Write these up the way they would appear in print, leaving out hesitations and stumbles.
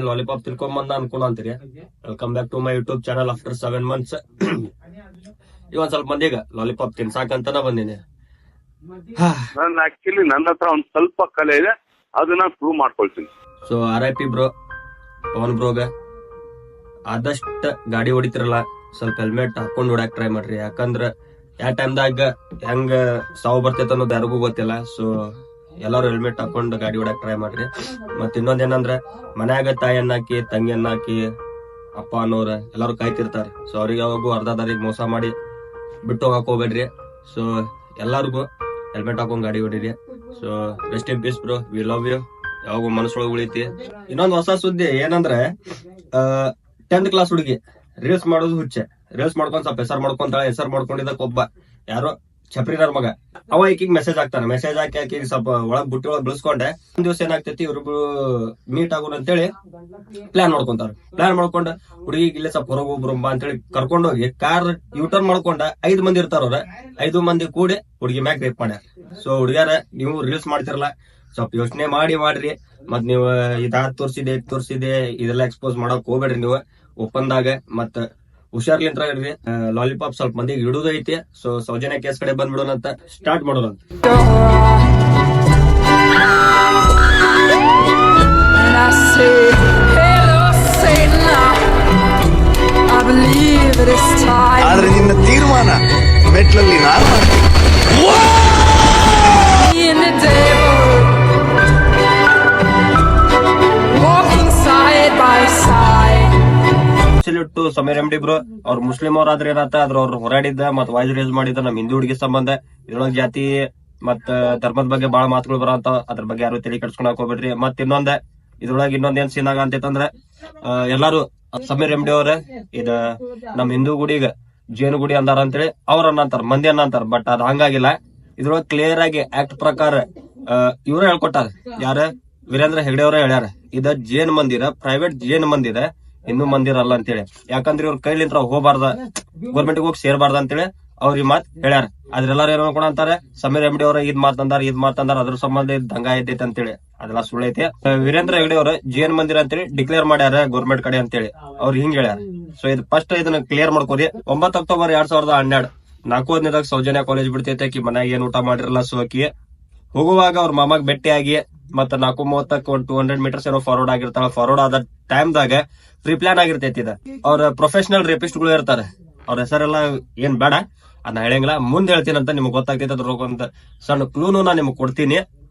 Lollipop ತಿಳ್ಕೊಂಬಂದ ಅನ್ಕೊಂಡ್ ಅಂತೀರಿ. Welcome back to my YouTube channel after 7 months. ಇವನ್ ಸ್ವಲ್ಪ ಮಂದಿಗ ಲಾಲಿಪಾಪ್ ತಿನ್ಸಾಕಂತಾನ ಬಂದಿನಿ. ಆಕ್ಚುಲಿ ನನ್ನ ಹತ್ರ ಒಂದ್ ಸ್ವಲ್ಪ ಕಲೆ ಇದೆ, ಅದನ್ನ ಪ್ರೂವ್ ಮಾಡ್ಕೊಳ್ತೀನಿ. ಸೊ RIP ಬ್ರೋ, ಪವನ್ ಬ್ರೋಗ ಆದಷ್ಟ ಗಾಡಿ ಹೊಡಿತಿರಲ್ಲ ಸ್ವಲ್ಪ ಹೆಲ್ಮೆಟ್ ಹಾಕೊಂಡ್ ಹೊಡಕ್ ಟ್ರೈ ಮಾಡ್ರಿ. ಯಾಕಂದ್ರ ಯಾವ ಟೈಮ್ದಾಗ ಹೆಂಗ ಸಾವು ಬರ್ತೈತೆ ಅನ್ನೋದು ಯಾರಿಗೂ ಗೊತ್ತಿಲ್ಲ. ಸೊ ಎಲ್ಲಾರು ಹೆಲ್ಮೆಟ್ ಹಾಕೊಂಡ್ ಗಾಡಿ ಹೊಡಕ್ ಟ್ರೈ ಮಾಡ್ರಿ. ಮತ್ ಇನ್ನೊಂದೇನಂದ್ರ ಮನ್ಯಾಗ ತಾಯಿಯನ್ನಾಕಿ ತಂಗಿಯನ್ನಾಕಿ ಅಪ್ಪ ಅನ್ನೋರ ಎಲ್ಲಾರು ಕಾಯ್ತಿರ್ತಾರ. ಸೊ ಅವ್ರಿಗೆ ಯಾವಾಗೂ ಅರ್ಧ ದಾರಿಗೆ ಮೋಸ ಮಾಡಿ ಬಿಟ್ಟು ಹೋಗಕ್ ಹೋಗ್ಬೇಡ್ರಿ. ಸೊ ಎಲ್ಲಾರ್ಗು ಹೆಲ್ಮೆಟ್ ಹಾಕೊಂಡ್ ಗಾಡಿ ಹೊಡಿರಿ. So rest in peace bro, we love you. ಯಾವಾಗ ಮನಸ್ಸೊಳಗೆ ಉಳಿತಿ. ಇನ್ನೊಂದ್ ಹೊಸ ಸುದ್ದಿ ಏನಂದ್ರೆ 10th ಕ್ಲಾಸ್ ಹುಡುಗಿ ರೀಲ್ಸ್ ಮಾಡೋದು ಹುಚ್ಚೆ. ರೀಲ್ಸ್ ಮಾಡ್ಕೊಂಡ್ ಸ್ವಲ್ಪ ಹೆಸರು ಮಾಡ್ಕೊಂತಾಳೆ. ಹೆಸರು ಮಾಡ್ಕೊಂಡಿದ್ದಕ್ ಒಬ್ಬ ಯಾರೋ ಚಪ್ರಿನಾರ್ ಮಗ ಅವ ಈಕಿಗ್ ಮೆಸೇಜ್ ಹಾಕ್ತಾನ. ಮೆಸೇಜ್ ಹಾಕಿ ಆಕಿಗೆ ಸ್ವಲ್ಪ ಒಳಗ್ ಬುಟ್ಟಿ ಒಳಗ್ ಬೆಳೆಸ್ಕೊಂಡೆ ಒಂದ್ ದಿವಸ ಏನಾಗ್ತೈತಿ ಇವ್ರಿಬ್ರು ಮೀಟ್ ಆಗೋಣ ಅಂತೇಳಿ ಪ್ಲಾನ್ ಮಾಡ್ಕೊಂತಾರ. ಪ್ಲಾನ್ ಮಾಡ್ಕೊಂಡ ಹುಡುಗಿಗೆ ಇಲ್ಲೇ ಸ್ವಲ್ಪ ಹೊರಗೆ ಹೋಗ್ಬರುಂಬ ಅಂತೇಳಿ ಕರ್ಕೊಂಡೋಗಿ ಕಾರ್ ಯೂಟರ್ನ್ ಮಾಡ್ಕೊಂಡ 5 ಮಂದಿ ಇರ್ತಾರ. 5 ಮಂದಿ ಕೂಡಿ ಹುಡುಗಿ ಮ್ಯಾಗ್ ರೇಪ್ ಮಾಡ್ಯಾರ. ಸೊ ಹುಡುಗ್ಯಾರ, ನೀವು ರೀಲ್ಸ್ ಮಾಡ್ತಿರಲ್ಲ ಸ್ವಲ್ಪ ಯೋಚನೆ ಮಾಡ್ರಿ. ಮತ್ ನೀವು ಇದಾದ್ ತೋರ್ಸಿದೆ ಇದೆಲ್ಲ ಎಕ್ಸ್ಪೋಸ್ ಮಾಡಕ್ ಹೋಗ್ಬೇಡ್ರಿ. ನೀವು ಓಪನ್ದಾಗ ಮತ್ ಹುಷಾರ್ಲಿಂತ್ರ ಇಡ್ರಿ. ಲಾಲಿಪಾಪ್ ಸ್ವಲ್ಪ ಮಂದಿಗೆ ಇಡುದೈತಿ. ಸೊ ಸೌಜನ್ಯ ಕೇಸ್ ಕಡೆ ಬಂದ್ಬಿಡೋಣ ಅಂತ ಸ್ಟಾರ್ಟ್ ಮಾಡೋಣ. ಆದ್ರೆ ನಿನ್ನ ತೀರ್ಮಾನ ಮೆಟ್ಲಲ್ಲಿ ನಾನು ಟು ಸಮೀರ್ MD ಬ್ರೋ. ಅವ್ರು ಮುಸ್ಲಿಂ ಅವ್ರಾದ್ರೆ ಏನತ್ತ ಅದ್ರ ಅವ್ರು ಹೋರಾಡಿದ್ದ ಮತ್ ವಾಯ್ಸ್ ರೇಸ್ ಮಾಡಿದ್ದ ನಮ್ ಹಿಂದೂ ಹುಡುಗಿ ಸಂಬಂಧ. ಇದ್ರೊಳಗ್ ಜಾತಿ ಮತ್ ಧರ್ಮದ ಬಗ್ಗೆ ಬಹಳ ಮಾತುಗಳು ಬರಂತ, ಅದ್ರ ಬಗ್ಗೆ ಯಾರು ತಲೆ ಕೆಡ್ಸ್ಕೊಳಕ್ ಹೋಗ್ಬೇಡ್ರಿ. ಮತ್ ಇದ್ರೊಳಗೆ ಏನ್ ಸೀನ್ ಆಗ ಅಂತಂದ್ರ ಎಲ್ಲಾರು ಸಮೀರ್ MD ಅವ್ರ ಇದ ನಮ್ ಹಿಂದೂ ಗುಡಿಗ ಜೇನು ಗುಡಿ ಅಂದಾರ ಅಂತೇಳಿ ಅವ್ರ ಅನ್ನಂತಾರ, ಮಂದಿ ಅನ್ನಂತಾರ. ಬಟ್ ಅದ್ ಹಂಗಾಗಿಲ್ಲ. ಇದ್ರೊಳಗೆ ಕ್ಲಿಯರ್ ಆಗಿ ಆಕ್ಟ್ ಪ್ರಕಾರ ಇವ್ರ ಹೇಳ್ಕೊಟ್ಟಾರ. ಯಾರ ವೀರೇಂದ್ರ ಹೆಗ್ಡೆ ಅವರ ಹೇಳ್ಯಾರ ಇದ ಜೇನ್ ಮಂದಿರ, ಪ್ರೈವೇಟ್ ಜೇನ್ ಮಂದಿರ, ಹಿಂದೂ ಮಂದಿರ ಅಲ್ಲ ಅಂತೇಳಿ. ಯಾಕಂದ್ರೆ ಇವ್ರ ಕೈಲಿಂತ್ರ ಹೋಗ್ಬಾರ್ದ, ಗೌರ್ಮೆಂಟ್ ಹೋಗಿ ಸೇರ್ಬಾರ್ದ ಅಂತೇಳಿ ಅವ್ರ ಈ ಮಾತ್ ಹೇಳ್ಯಾರ. ಅದ್ರೆಲ್ಲಾರು ಏನೋ ಕೂಡ ಅಂತಾರೆ ಸಮೀರ್ MD ಅವರ ಇದ್ ಮಾತಂದಾರ ಅದ್ರ ಸಂಬಂಧ ದಂಗ ಐತೈತಿ ಅಂತೇಳಿ. ಅದೆಲ್ಲ ಸುಳ್ಳೈತಿ. ವೀರೇಂದ್ರ ಹೆಗ್ಡೆ ಅವ್ರ ಜೇನ್ ಮಂದಿರ ಅಂತೇಳಿ ಡಿಕ್ಲೇರ್ ಮಾಡ್ಯಾರ ಗೌರ್ಮೆಂಟ್ ಕಡೆ ಅಂತೇಳಿ ಅವ್ರು ಹಿಂಗ್ ಹೇಳ್ಯಾರ. ಸೊ ಇದು ಫಸ್ಟ್ ಇದನ್ನ ಕ್ಲಿಯರ್ ಮಾಡ್ಕೋರಿ. 9 ಅಕ್ಟೋಬರ್ 2012 4 ಸೌಜನ್ಯ ಕಾಲೇಜ್ ಬಿಡ್ತೈತೆ. ಆಕಿ ಮನ್ಯಾಗ ಏನ್ ಊಟ ಮಾಡಿರಲ್ಲ. ಸೊ ಆಕಿ ಹೋಗುವಾಗ ಅವ್ರ ಮಾಮಾಗ್ ಭೇಟಿಯಾಗಿ ಮತ್ತ 4:30 ಒಂದು 200 ಮೀಟರ್ಸ್ ಏನೋ ಫಾರ್ವರ್ಡ್ ಆಗಿರ್ತಾಳ. ಫಾರ್ವರ್ಡ್ ಆದ ಟೈಮ್ದಾಗ ಪ್ರೀ ಪ್ಲಾನ್ ಆಗಿರ್ತೈತಿ. ಇದ ಅವ್ರ ಪ್ರೊಫೆಷನಲ್ ರೇಪಿಸ್ಟ್ ಗಳು ಇರ್ತಾರೆ. ಅವ್ರ ಹೆಸರೆಲ್ಲ ಏನ್ ಬೇಡ, ಅದನ್ನ ಹೇಳಂಗಿಲ್ಲ. ಮುಂದೆ ಹೇಳ್ತೀನಿ ಅಂತ ನಿಮ್ಗೆ ಗೊತ್ತಾಗ್ತೈತೆ. ಅದ್ರ ಸಣ್ಣ ಕ್ಲೂನು ನಾ ನಿಮ್ಗೆ ಕೊಡ್ತೀನಿ.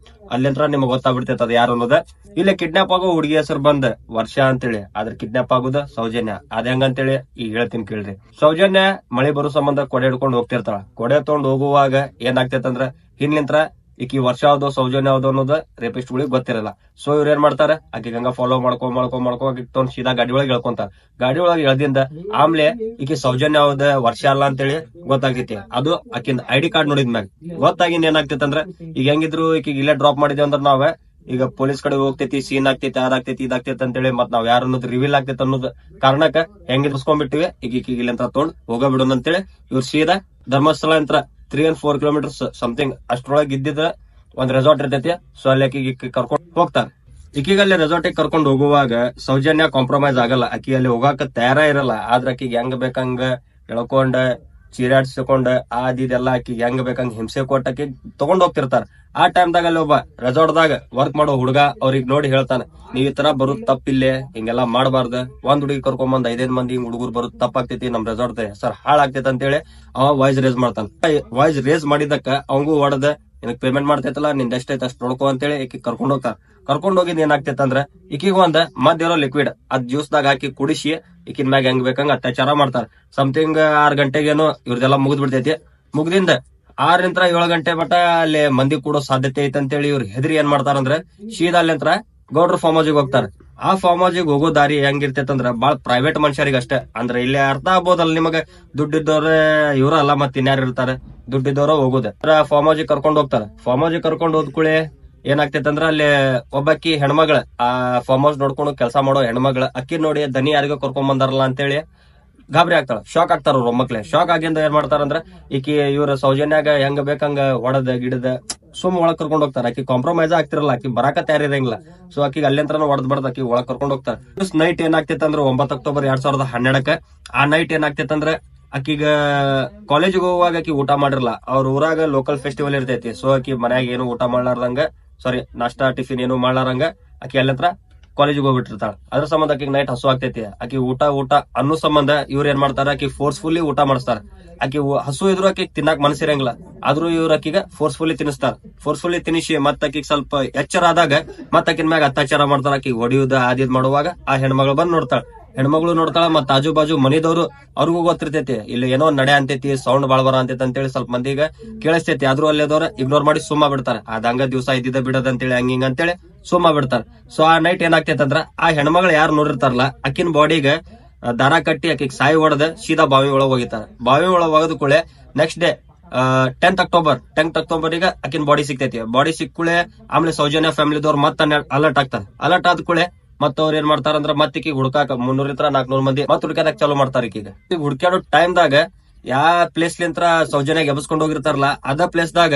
ಅಲ್ಲಿಂತ್ರ ನಿಮ್ಗೆ ಗೊತ್ತಾಗ್ಬಿಡ್ತೈತೆ ಅದ್ ಯಾರು ಅನ್ನೋದ. ಇಲ್ಲೇ ಕಿಡ್ನಾಪ್ ಆಗೋ ಹುಡುಗಿ ಹೆಸರು ಬಂದ್ ವರ್ಷ ಅಂತೇಳಿ, ಆದ್ರೆ ಕಿಡ್ನಾಪ್ ಆಗೋದ ಸೌಜನ್ಯ. ಅದ ಹೆಂಗಂತೇಳಿ ಈಗ ಹೇಳ್ತೀನಿ ಕೇಳ್ರಿ. ಸೌಜನ್ಯ ಮಳೆ ಬರೋ ಸಂಬಂಧ ಕೊಡೆ ಹಿಡ್ಕೊಂಡು ಹೋಗ್ತಿರ್ತಾಳ. ಕೊಡೆ ತಗೊಂಡ್ ಹೋಗುವಾಗ ಏನಾಗ್ತೈತಂದ್ರ ಹಿಂದ್ಲಿಂತ್ರ ಈಕಿ ವರ್ಷ ಯಾವ್ದೋ ಸೌಜನ್ಯ ಯಾವ್ದೋ ಅನ್ನೋದು ರೇಪಿಸ್ಟ್ ಗಳಿಗೆ ಗೊತ್ತಿರಲ್ಲ. ಸೊ ಇವ್ರ ಏನ್ ಮಾಡ್ತಾರ, ಆಕಿ ಗಂಗ ಫಾಲೋ ಮಾಡ್ಕೊ ಆಕಿ ತಗೊಂಡ್ ಸೀದಾ ಗಾಡಿ ಒಳಗೆ ಹೇಳ್ಕೊಂತಾರ. ಗಾಡಿ ಒಳಗೆ ಎಳ್ದಿಂದ ಆಮ್ಲೆ ಈಕಿ ಸೌಜನ್ಯ ಯಾವ್ದ ವರ್ಷ ಅಲ್ಲ ಅಂತೇಳಿ ಗೊತ್ತಾಗ್ತೈತಿ. ಅದು ಆಕಿಂದ ID ಕಾರ್ಡ್ ನೋಡಿದ್ಮ್ಯಾಗ ಗೊತ್ತಾಗಿಂದ ಏನಾಗ್ತೈತಿ ಅಂದ್ರ, ಈಗ ಹೆಂಗಿದ್ರು ಈಕಿಗೆ ಇಲ್ಲೇ ಡ್ರಾಪ್ ಮಾಡಿದೇವ್ ಅಂದ್ರ ನಾವ್ ಈಗ ಪೊಲೀಸ್ ಕಡೆ ಹೋಗ್ತೈತಿ, ಸೀನ್ ಆಗ್ತೈತಿ, ಅದಾಗ್ತೈತಿ, ಇದಾಗ್ತೈತಿ ಅಂತೇಳಿ ಮತ್ ನಾವ್ ಯಾರು ಅನ್ನೋದು ರಿವೀಲ್ ಆಗ್ತೈತಿ ಅನ್ನೋದು ಕಾರಣಕ್ಕ ಹೆಂಗಿರ್ಸ್ಕೊಂಡ್ಬಿಟ್ಟಿವಿ. ಈಗ ಇಲ್ಲಿಂತ ತೊಗೊಂಡ್ ಹೋಗಬಿಡೋಣ ಅಂತೇಳಿ ಇವ್ರು ಸೀದಾ ಧರ್ಮಸ್ಥಳ ಅಂತ 3 and 4 kilometers ಸಮಥಿಂಗ್ ಅಷ್ಟ್ರೊಳಗೆ ಇದ್ದಿದ್ದ ಒಂದ್ ರೆಸಾರ್ಟ್ ಇರ್ತೈತಿ. ಸೊ ಅಲ್ಲಿ ಆಕಿಗೆ ಕರ್ಕೊಂಡ್ ಹೋಗ್ತಾರ. ಈಕಿಗೆ ಅಲ್ಲಿ ರೆಸಾರ್ಟ್ ಕರ್ಕೊಂಡ್ ಹೋಗುವಾಗ ಸೌಜನ್ಯ ಕಾಂಪ್ರಮೈಸ್ ಆಗಲ್ಲ. ಆಕಿ ಅಲ್ಲಿ ಹೋಗಾಕ ತಯಾರ ಇರಲ್ಲ. ಆದ್ರ ಆಕಿಗೆ ಹೆಂಗ್ ಬೇಕಂಗ ಎಳ್ಕೊಂಡ ಚೀರಾಡ್ಸ್ಕೊಂಡ್ ಇದೆಲ್ಲ ಆಕಿಗೆ ಹೆಂಗ್ ಬೇಕಂಗ ಹಿಂಸೆ ಕೊಟ್ಟ ಆಕಿ ತಗೊಂಡ್ ಹೋಗ್ತಿರ್ತಾರ. ಆ ಟೈಮ್ದಾಗ ಅಲ್ಲಿ ಒಬ್ಬ ರೆಸಾರ್ಟ್ ದಾಗ ವರ್ಕ್ ಮಾಡೋ ಹುಡುಗ ಅವ್ರಿಗೆ ನೋಡಿ ಹೇಳ್ತಾನ, ನೀವ್ ಈ ತರ ಬರುದ್ ತಪ್ಪಿಲ್ಲೇ, ಹಿಂಗೆಲ್ಲಾ ಮಾಡಬಾರ್ದ. ಒಂದ್ ಹುಡುಗಿ ಕರ್ಕೊಂಡ್ 5 ಮಂದಿ ಹುಡುಗರು ಬರುದ್ ತಪ್ಪಾಗ್ತೈತಿ, ನಮ್ ರೆಸಾರ್ಟ್ ಹೆಸರು ಹಾಳಾಗ್ತೈತಿ ಅಂತೇಳಿ ಅವ ವಾಯ್ಸ್ ರೇಸ್ ಮಾಡ್ತಾನ. ವಾಯ್ಸ್ ರೇಸ್ ಮಾಡಿದಕ್ಕ ಅವಂಗೂ ಹೊಡೆದ, ನಿನಗ್ ಪೇಮೆಂಟ್ ಮಾಡ್ತೈತಲ್ಲ, ನಿಂದ ಎಷ್ಟೈತೆ ಅಷ್ಟು ನೋಡ್ಕೋ ಅಂತೇಳಿ ಈಕಿ ಕರ್ಕೊಂಡ್ ಹೋಗ್ತಾರ. ಕರ್ಕೊಂಡ್ ಹೋಗಿದ್ ಏನಾಗ್ತೈತಂದ್ರ ಈಕಿಗೆ ಒಂದ್ ಮದ್ದಿರೋ ಲಿಕ್ವಿಡ್ ಅದ್ ಜ್ಯೂಸ್ ದಾಗ ಹಾಕಿ ಕುಡಿಸಿ ಈಕಿನ ಮ್ಯಾಗ ಹೆಂಗ್ ಬೇಕಂಗ ಅತ್ಯಾಚಾರ ಮಾಡ್ತಾರ. ಸಮಥಿಂಗ್ 6 ಗಂಟೆಗೇನೋ ಇವ್ರದೆಲ್ಲ ಮುಗಿದ್ ಬಿಡ್ತೈತಿ. ಮುಗ್ದಿಂದ 6 ರಿಂದ 7 ಗಂಟೆ ಮಟ ಅಲ್ಲಿ ಮಂದಿ ಕೂಡೋ ಸಾಧ್ಯತೆ ಐತೆ ಅಂತೇಳಿ ಇವ್ರು ಹೆದರಿ ಏನ್ ಮಾಡ್ತಾರಂದ್ರ ಸೀದಾ ಅಲ್ಲಿಂತ್ರ ಗೌಡ್ರ ಫಾರ್ಮ್ ಹೌಸಿಗೆ ಹೋಗ್ತಾರ. ಆ ಫಾರ್ಮ್ ಹೌಸಿಗೆ ಹೋಗೋ ದಾರಿ ಹೆಂಗಿರ್ತೈತಂದ್ರ ಬಾಳ ಪ್ರೈವೇಟ್ ಮನುಷ್ಯರಿಗೆ ಅಷ್ಟೇ. ಅಂದ್ರೆ ಇಲ್ಲಿ ಅರ್ಥ ಆಗ್ಬೋದಲ್ಲ ನಿಮಗ, ದುಡ್ಡಿದ್ದವ್ರೆ ಇವ್ರ ಅಲ್ಲ ಮತ್ ಇನ್ಯಾರು ಇರ್ತಾರೆ, ದುಡ್ಡಿದ್ದವ್ರ ಹೋಗೋದ. ಫಾರ್ಮ್ ಹೌಸಿಗೆ ಕರ್ಕೊಂಡ್ ಹೋಗ್ತಾರ. ಫಾರ್ಮ್ ಹೌಸಿಗೆ ಕರ್ಕೊಂಡ್ ಹೋದ್ಕೂಳೆ ಏನಾಗ್ತೈತಂದ್ರ ಅಲ್ಲಿ ಒಬ್ಬಾಕಿ ಹೆಣ್ಮಗಳ, ಆ ಫಾರ್ಮ್ ಹೌಸ್ ನೋಡ್ಕೊಂಡು ಕೆಲಸ ಮಾಡೋ ಹೆಣ್ಮಗಳ ಅಕ್ಕಿ ನೋಡಿ ದನಿ ಯಾರಿಗೋ ಕರ್ಕೊಂಡ್ ಬಂದಾರಲ್ಲ ಅಂತೇಳಿ ಗಾಬರಿ ಆಗ್ತಾಳ, ಶಾಕ್ ಆಗ್ತಾರ ಅವ್ರ ಮಕ್ಳೆ. ಶಾಕ್ ಆಗಿಂದ ಏನ್ ಮಾಡ್ತಾರಂದ್ರ ಈಕಿ ಇವ್ರ ಸೌಜನ್ಯಾಗ ಹೆಂಗ ಬೇಕಂಗ ಹೊಡದ ಗಿಡದ ಸುಮ್ ಒಳಗ್ ಕರ್ಕೊಂಡ್ ಹೋಗ್ತಾರ. ಆಕಿ ಕಾಂಪ್ರಮೈಸ್ ಆಗ್ತಿರಲ್ಲ, ಆಕಿ ಬರಾಕ ತಯಾರಿರಂಗಿಲ್ಲ. ಸೊ ಆಕಿಗೆ ಅಲ್ಲಿಂತ್ರ ಹೊಡೆದ್ ಬಡ್ದ ಆಕಿ ಒಳಗ್ ಕರ್ಕೊಂಡ್ ಹೋಗ್ತಾರ. ನೈಟ್ ಏನಾಗ್ತಿತ್ತು ಅಂದ್ರೆ 9 ಅಕ್ಟೋಬರ್ 2012 ಆ ನೈಟ್ ಏನಾಗ್ತಿತ್ತು ಅಂದ್ರೆ ಆಕಿಗ ಕಾಲೇಜಿಗೆ ಹೋಗುವಾಗ ಆಕಿ ಊಟ ಮಾಡಿರಲ್ಲ. ಅವ್ರ ಊರಾಗ ಲೋಕಲ್ ಫೆಸ್ಟಿವಲ್ ಇರ್ತೈತಿ. ಸೊ ಆಕಿ ಮನ್ಯಾಗ ಏನು ಊಟ ಮಾಡ್ಲಾರ್ದಂಗ, ಸಾರಿ ನಾಷ್ಟಾ ಟಿಫಿನ್ ಏನು ಮಾಡ್ಲಾರಂಗ ಆಕಿ ಅಲ್ಲಿಂತ್ರ ಕಾಲೇಜಿಗೆ ಹೋಗ್ಬಿಟ್ಟಿರ್ತಾಳ. ಅದ್ರ ಸಂಬಂಧ ಆಕಿಗೆ ನೈಟ್ ಹಸು ಆಗ್ತೈತಿ. ಆಕಿ ಊಟ ಅನ್ನೋ ಸಂಬಂಧ ಇವ್ರ ಏನ್ ಮಾಡ್ತಾರ, ಆಕಿ ಫೋರ್ಸ್ಫುಲಿ ಊಟ ಮಾಡಿಸ್ತಾರ. ಆಕಿ ಹಸು ಇದ್ರು ಆಕಿ ತಿನ್ನಾಕ್ ಮನಸ್ಸಿರಂಗಿಲ್ಲ, ಆದ್ರೂ ಇವ್ರ ಆಕಿಗ ಫೋರ್ಸ್ಫುಲಿ ತಿನ್ನಿಸ್ತಾರ. ಫೋರ್ಸ್ಫುಲಿ ತಿನ್ನಿಸಿ ಮತ್ತ ಆಕಿಗ್ ಸ್ವಲ್ಪ ಎಚ್ಚರ ಆದಾಗ ಮತ್ತ ಆಕಿನ ಮ್ಯಾಗ ಅತ್ಯಾಚಾರ ಮಾಡ್ತಾರ. ಆಕಿಗೆ ಹೊಡಿಯುದ ಆದಿದ್ ಮಾಡುವಾಗ ಆ ಹೆಣ್ಮಗಳು ಬಂದ್ ನೋಡ್ತಾಳ. ಹೆಣ್ಮಗಳು ನೋಡ್ತಾಳ, ಮತ್ತ ಆಜು ಬಾಜು ಮನಿದವ್ರು ಅವ್ರಿಗೂ ಗೊತ್ತಿರ್ತೈತಿ ಇಲ್ಲಿ ಏನೋ ನಡೆ ಅಂತೈತಿ, ಸೌಂಡ್ ಬಾಳ ಬರ ಅಂತೈತಿ ಅಂತೇಳಿ ಸ್ವಲ್ಪ ಮಂದಿಗ ಕೇಳಿಸ್ತೈತಿ. ಆದ್ರೂ ಅಲ್ಲಿದವ್ರ ಇಗ್ನೋರ್ ಮಾಡಿ ಸುಮ್ಮ ಬಿಡ್ತಾರ. ಅದಂಗ ದಿವಸ ಇದ್ದಿದ್ದ ಬಿಡದ ಅಂತೇಳಿ ಹಂಗಿಂಗ ಅಂತೇಳಿ ಸುಮ್ಮ ಬಿಡ್ತಾರ. ಸೊ ಆ ನೈಟ್ ಏನಾಗ್ತೈತಿ ಅಂದ್ರ ಆ ಹೆಣ್ಮಗಳು ಯಾರು ನೋಡಿರ್ತಾರಲ್ಲ ಆಕಿನ ಬಾಡಿಗೆ ದಾರ ಕಟ್ಟಿ ಆಕಿಗೆ ಸಾಯಿ ಹೊಡೆದ ಸೀದಾ ಬಾವಿ ಒಳಗ್ ಹೋಗಿತಾರ. ಬಾವಿ ಒಳಗ್ ಹೋಗದ ಕೂಳೆ ನೆಕ್ಸ್ಟ್ ಡೇ 10th ಅಕ್ಟೋಬರ್ ಆಕಿನ ಬಾಡಿ ಸಿಗ್ತೈತಿ. ಬಾಡಿ ಸಿಕ್ಕುಳೆ ಆಮೇಲೆ ಸೌಜನ್ಯ ಫ್ಯಾಮಿಲಿದವ್ರು ಮತ್ತ ಅಲರ್ಟ್ ಆಗ್ತಾರ. ಅಲರ್ಟ್ ಆದ ಕೂಳೆ ಮತ್ತ ಅವ್ರ ಏನ್ ಮಾಡ್ತಾರ ಅಂದ್ರ ಮತ್ತ ಈಕಿಗೆ ಹುಡ್ಕಾಕ 300-400 ಮಂದಿ ಮತ್ ಹುಡ್ಕ್ಯಾಡಕ್ ಚಾಲೂ ಮಾಡ್ತಾರ. ಈಗ ಹುಡ್ಕ್ಯಾಡೋ ಟೈಮ್ದಾಗ ಯಾವ ಪ್ಲೇಸ್ ಲಿಂತ್ರ ಸೌಜನ್ಯ ಎಬ್ಸ್ಕೊಂಡ್ ಹೋಗಿರ್ತಾರಲ್ಲ ಅದ ಪ್ಲೇಸ್ ದಾಗ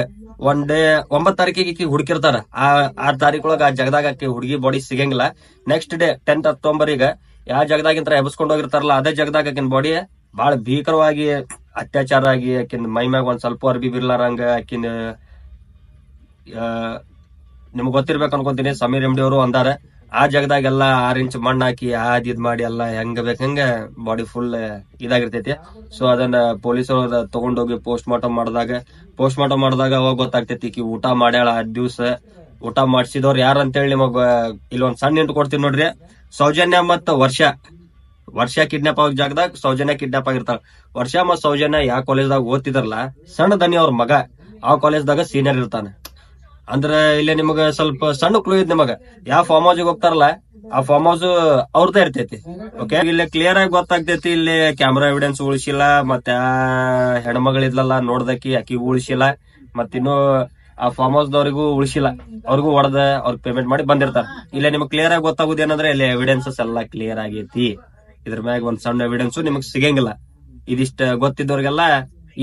ಒನ್ ಡೇ 9 ತಾರೀಕಿಗೆ ಈಕಿ ಹುಡುಕಿರ್ತಾರ. ಆ ತಾರೀಕೊಳಗ ಆ ಜಗದಾಗ ಆಕಿ ಹುಡುಗಿ ಬಾಡಿ ಸಿಗಂಗಿಲ್ಲ. ನೆಕ್ಸ್ಟ್ ಡೇ 10th ಅಕ್ಟೋಬರ್ ಯಾವ ಜಗದಾಗಿಂತ ಎಬ್ಸ್ಕೊಂಡ್ ಹೋಗಿರ್ತಾರಲ್ಲ ಅದೇ ಜಗದಾಗ ಆಕಿನ ಬಾಡಿ ಬಹಳ ಭೀಕರವಾಗಿ ಅತ್ಯಾಚಾರ ಆಗಿ ಆಕಿನ ಮೈ ಮ್ಯಾಗ ಒಂದ್ ಸ್ವಲ್ಪ ಅರ್ಬಿ ಬಿರ್ಲಾರಂಗ ಆಕಿನ ನಿಮ್ಗೆ ಗೊತ್ತಿರ್ಬೇಕು ಅನ್ಕೊಂತೀನಿ, ಸಮೀರ್ ಎಂ ಡಿ ಅವರು ಅಂದಾರ ಆ ಜಗದಾಗೆಲ್ಲ 6 ಇಂಚ್ ಮಣ್ಣು ಹಾಕಿ ಇದ್ ಮಾಡಿ ಎಲ್ಲ ಹೆಂಗ ಬೇಕಂಗ ಬಾಡಿ ಫುಲ್ ಇದಾಗಿರ್ತೈತಿ. ಸೊ ಅದನ್ನ ಪೊಲೀಸರು ತಗೊಂಡೋಗಿ ಪೋಸ್ಟ್ ಮಾರ್ಟಮ್ ಮಾಡಿದಾಗ ಅವಾಗ ಗೊತ್ತಾಗ್ತೈತಿ ಈಕಿ ಊಟ ಮಾಡ್ಯಾಳ. ಆ ದಿವ್ಸ ಊಟ ಮಾಡ್ಸಿದವ್ರು ಯಾರು ಅಂತೇಳಿ ನಿಮಗ ಇಲ್ಲೊಂದ್ ಸಣ್ಣ ಇಂಟು ಕೊಡ್ತೀನಿ ನೋಡ್ರಿ. ಸೌಜನ್ಯ ಮತ್ತ ವರ್ಷ ಕಿಡ್ನಾಪ್ ಆಗೋ ಜಾಗದಾಗ ಸೌಜನ್ಯ ಕಿಡ್ನಾಪ್ ಆಗಿರ್ತಾಳ. ವರ್ಷ ಮತ್ ಸೌಜನ್ಯ ಯಾವ ಕಾಲೇಜ್ದಾಗ ಓದ್ತಿದಾರಲ್ಲ ಸಣ್ಣ ದನಿ ಅವ್ರ ಮಗ ಆ ಕಾಲೇಜ್ದಾಗ ಸೀನಿಯರ್ ಇರ್ತಾನೆ. ಅಂದ್ರ ಇಲ್ಲಿ ನಿಮಗ ಸ್ವಲ್ಪ ಸಣ್ಣ ಕ್ಲೂ ಇದ್ ನಿಮಗ ಯಾವ ಫಾರ್ಮ್ ಹೌಸ್ ಹೋಗ್ತಾರಲ್ಲ ಆ ಫಾರ್ಮ್ ಹೌಸ್ ಅವ್ರದ್ದೇ ಇರ್ತೈತಿ. ಓಕೆ, ಇಲ್ಲಿ ಕ್ಲಿಯರ್ ಆಗಿ ಗೊತ್ತಾಗ್ತೈತಿ. ಇಲ್ಲಿ ಕ್ಯಾಮ್ರಾ ಎವಿಡೆನ್ಸ್ ಉಳಿಸಿಲ್ಲ, ಮತ್ತೆ ಆ ಹೆಣ್ಮಗಳಿದ್ಲಲ್ಲ ನೋಡ್ದಕಿ ಆಕಿ ಉಳಿಸಿಲ್ಲ, ಮತ್ತಿನ್ನು ಆ ಫಾರ್ಮ್ ಹೌಸ್ ದವ್ರಿಗೂ ಉಳಿಸಿಲ್ಲ, ಅವ್ರಿಗೂ ಹೊಡೆದ ಅವ್ರಿಗೆ ಪೇಮೆಂಟ್ ಮಾಡಿ ಬಂದಿರ್ತಾರ. ಇಲ್ಲ ನಿಮ್ಗೆ ಕ್ಲಿಯರ್ ಆಗಿ ಗೊತ್ತಾಗುದು ಏನಂದ್ರೆ ಇಲ್ಲಿ ಎವಿಡೆನ್ಸಸ್ ಎಲ್ಲ ಕ್ಲಿಯರ್ ಆಗೈತಿ. ಇದ್ರ ಮ್ಯಾಗ ಒಂದ್ ಸಣ್ಣ ಎವಿಡೆನ್ಸ್ ನಿಮಗ್ ಸಿಗಂಗಿಲ್ಲ. ಇದಿಷ್ಟ ಗೊತ್ತಿದ್ದವ್ರಿಗೆಲ್ಲ